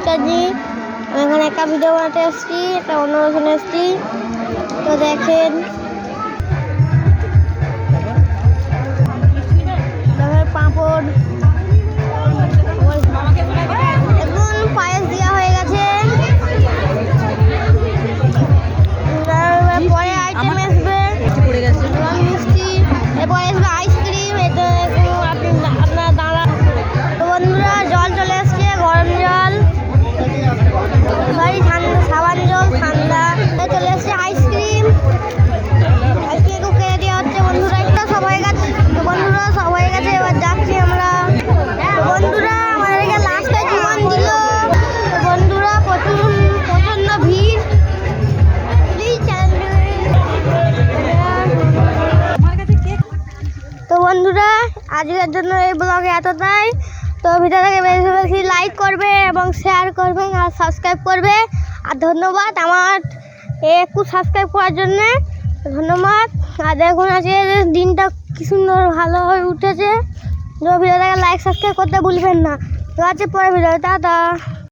চাটনি। আমি এখানে একটা ভিডিও বানাতে এসেছি, একটা অন্যরকম এসেছি। তো দেখেন পাঁপড়, এখন পায়েস দেওয়া হয়ে গেছে। পরে আইটেম আসবে মিষ্টি, এরপরে আসবে আইসক্রিম। এটা আপনার দাঁড়া। তো বন্ধুরা জল চলে এসছে, গরম জল, সরি ঠান্ডা, সাবান জল ঠান্ডা চলে এসছে। আইসক্রিম কেকও খেয়ে দেওয়া হচ্ছে বন্ধুরা। একটা সব হয়ে গেছে তো বন্ধুরা, সব হয়ে গেছে। এবার যাচ্ছি আমরা। বন্ধুরা আমাদেরকে লাস্টে জীবন দিল। তো বন্ধুরা প্রচন্ড ভিড়। তো বন্ধুরা আজকের জন্য এই ব্লগে এতটাই। তো ভিডিওটাকে বেশি বেশি লাইক করবে এবং শেয়ার করবে আর সাবস্ক্রাইব করবে। আর ধন্যবাদ আমার একটু সাবস্ক্রাইব করার জন্যে, ধন্যবাদ। আর দেখুন আজকে দিনটা কি সুন্দর ভালো হয়ে উঠেছে। তো ভিডিওটাকে লাইক সাবস্ক্রাইব করতে ভুলবেন না। তো আছে পরে ভিডিও, টাটা।